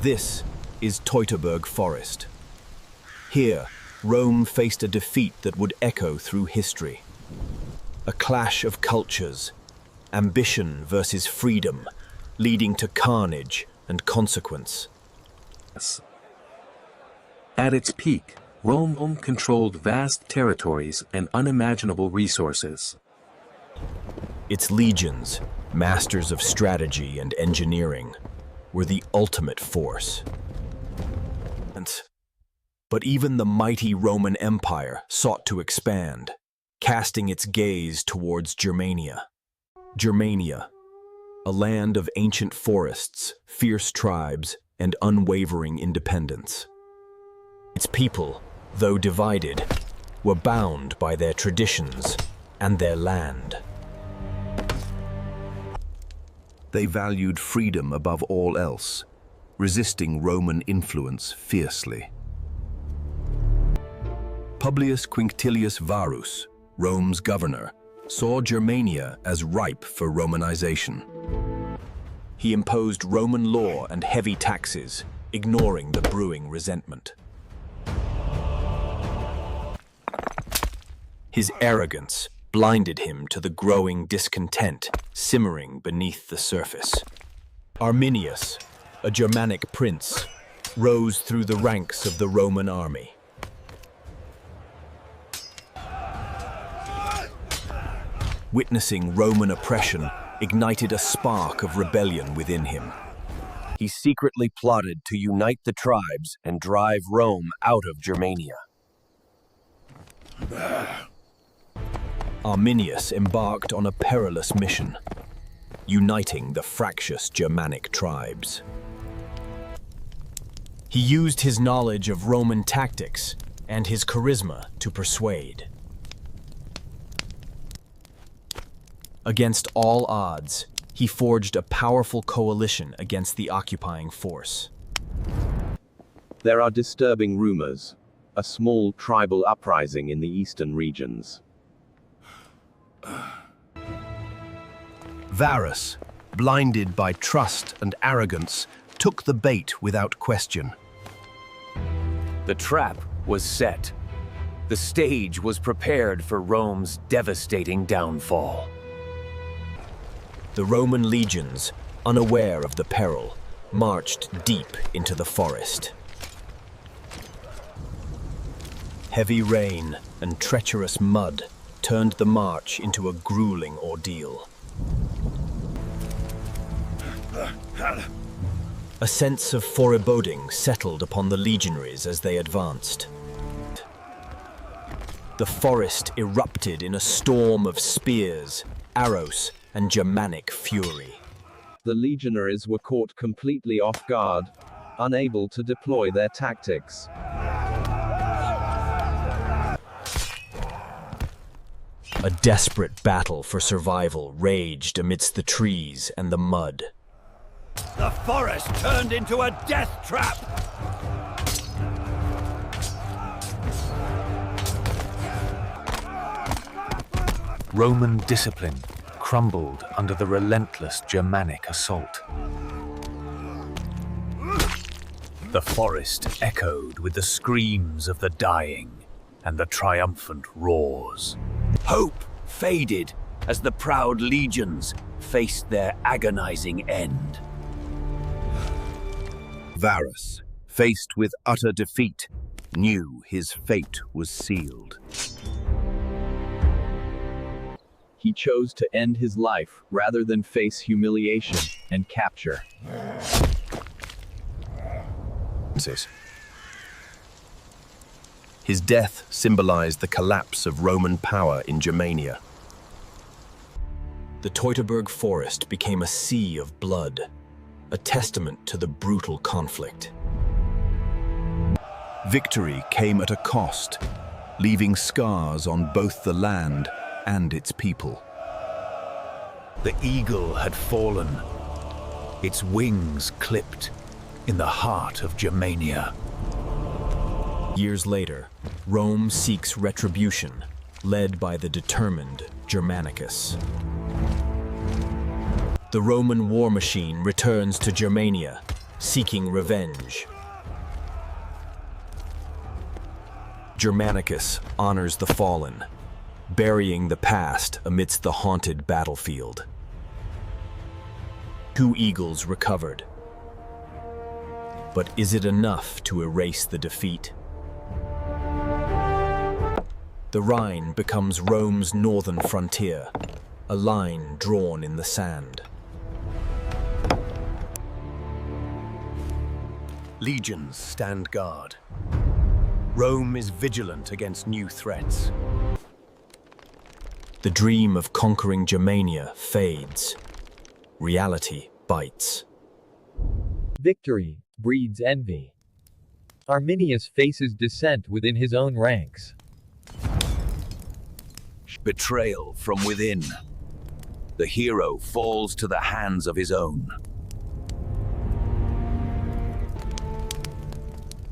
This is Teutoburg Forest. Here, Rome faced a defeat that would echo through history. A clash of cultures, ambition versus freedom, leading to carnage and consequence. At its peak, Rome controlled vast territories and unimaginable resources. Its legions, masters of strategy and engineering, were the ultimate force. But even the mighty Roman Empire sought to expand, casting its gaze towards Germania. Germania, a land of ancient forests, fierce tribes, and unwavering independence. Its people, though divided, were bound by their traditions and their land. They valued freedom above all else, resisting Roman influence fiercely. Publius Quinctilius Varus, Rome's governor, saw Germania as ripe for Romanization. He imposed Roman law and heavy taxes, ignoring the brewing resentment. His arrogance blinded him to the growing discontent simmering beneath the surface. Arminius, a Germanic prince, rose through the ranks of the Roman army. Witnessing Roman oppression ignited a spark of rebellion within him. He secretly plotted to unite the tribes and drive Rome out of Germania. Arminius embarked on a perilous mission, uniting the fractious Germanic tribes. He used his knowledge of Roman tactics and his charisma to persuade. Against all odds, he forged a powerful coalition against the occupying force. There are disturbing rumors. A small tribal uprising in the eastern regions. Varus, blinded by trust and arrogance, took the bait without question. The trap was set. The stage was prepared for Rome's devastating downfall. The Roman legions, unaware of the peril, marched deep into the forest. Heavy rain and treacherous mud turned the march into a grueling ordeal. A sense of foreboding settled upon the legionaries as they advanced. The forest erupted in a storm of spears, arrows, and Germanic fury. The legionaries were caught completely off guard, unable to deploy their tactics. A desperate battle for survival raged amidst the trees and the mud. The forest turned into a death trap! Roman discipline crumbled under the relentless Germanic assault. The forest echoed with the screams of the dying and the triumphant roars. Hope faded as the proud legions faced their agonizing end. Varus, faced with utter defeat, knew his fate was sealed. He chose to end his life rather than face humiliation and capture. His death symbolized the collapse of Roman power in Germania. The Teutoburg Forest became a sea of blood, a testament to the brutal conflict. Victory came at a cost, leaving scars on both the land and its people. The eagle had fallen, its wings clipped in the heart of Germania. Years later, Rome seeks retribution, led by the determined Germanicus. The Roman war machine returns to Germania, seeking revenge. Germanicus honors the fallen, burying the past amidst the haunted battlefield. 2 eagles recovered. But is it enough to erase the defeat? The Rhine becomes Rome's northern frontier, a line drawn in the sand. Legions stand guard. Rome is vigilant against new threats. The dream of conquering Germania fades. Reality bites. Victory breeds envy. Arminius faces dissent within his own ranks. Betrayal from within. The hero falls to the hands of his own.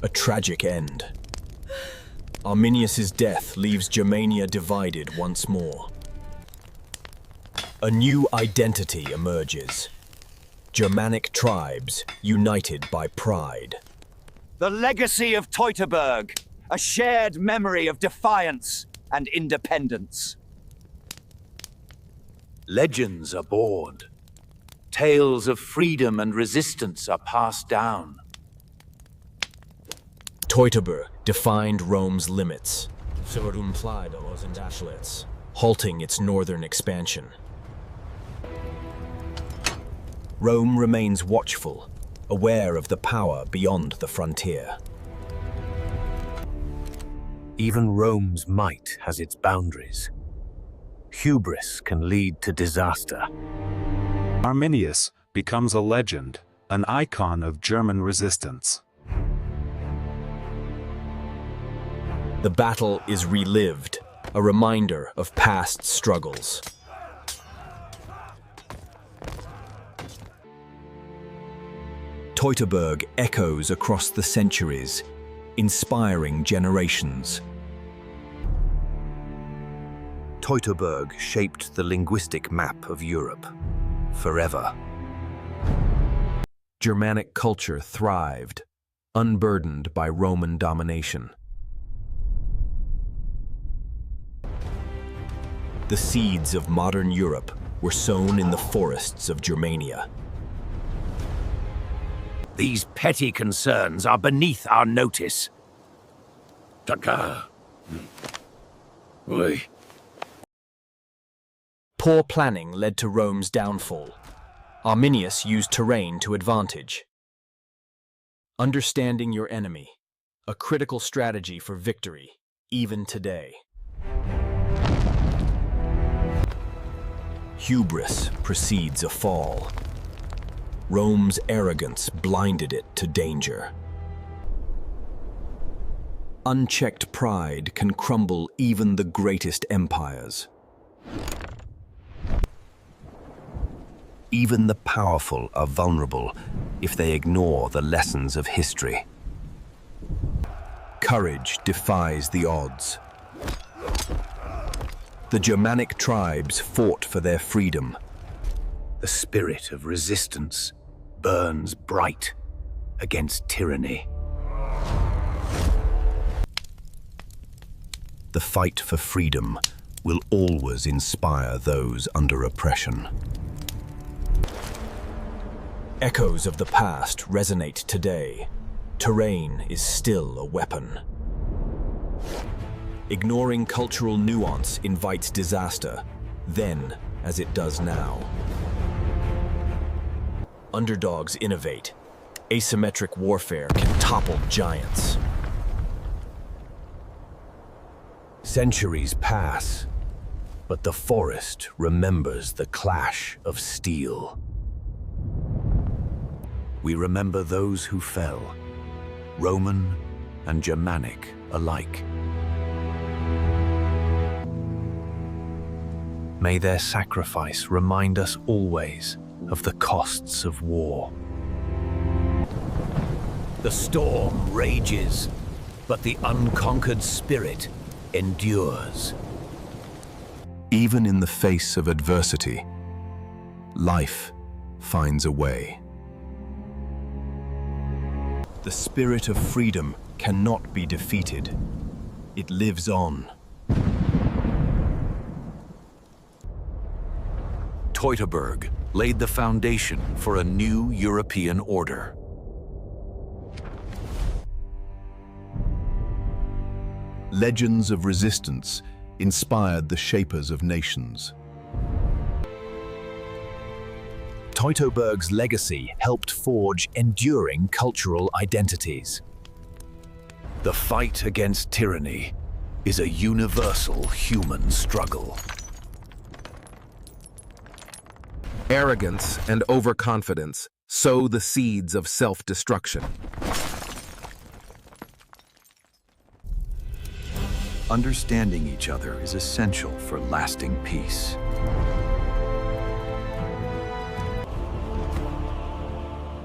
A tragic end. Arminius's death leaves Germania divided once more. A new identity emerges. Germanic tribes united by pride. The legacy of Teutoburg, a shared memory of defiance and independence. Legends are born. Tales of freedom and resistance are passed down. Teutoburg defined Rome's limits, halting its northern expansion. Rome remains watchful, aware of the power beyond the frontier. Even Rome's might has its boundaries. Hubris can lead to disaster. Arminius becomes a legend, an icon of German resistance. The battle is relived, a reminder of past struggles. Teutoburg echoes across the centuries, inspiring generations. Teutoburg shaped the linguistic map of Europe forever. Germanic culture thrived, unburdened by Roman domination. The seeds of modern Europe were sown in the forests of Germania. These petty concerns are beneath our notice. Poor planning led to Rome's downfall. Arminius used terrain to advantage. Understanding your enemy, a critical strategy for victory, even today. Hubris precedes a fall. Rome's arrogance blinded it to danger. Unchecked pride can crumble even the greatest empires. Even the powerful are vulnerable if they ignore the lessons of history. Courage defies the odds. The Germanic tribes fought for their freedom. The spirit of resistance burns bright against tyranny. The fight for freedom will always inspire those under oppression. Echoes of the past resonate today. Terrain is still a weapon. Ignoring cultural nuance invites disaster, then as it does now. Underdogs innovate. Asymmetric warfare can topple giants. Centuries pass, but the forest remembers the clash of steel. We remember those who fell, Roman and Germanic alike. May their sacrifice remind us always of the costs of war. The storm rages, but the unconquered spirit endures. Even in the face of adversity, life finds a way. The spirit of freedom cannot be defeated. It lives on. Teutoburg laid the foundation for a new European order. Legends of resistance inspired the shapers of nations. Teutoburg's legacy helped forge enduring cultural identities. The fight against tyranny is a universal human struggle. Arrogance and overconfidence sow the seeds of self-destruction. Understanding each other is essential for lasting peace.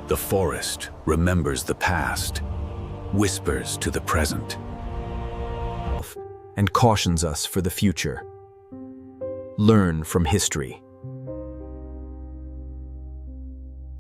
The forest remembers the past, whispers to the present, and cautions us for the future. Learn from history.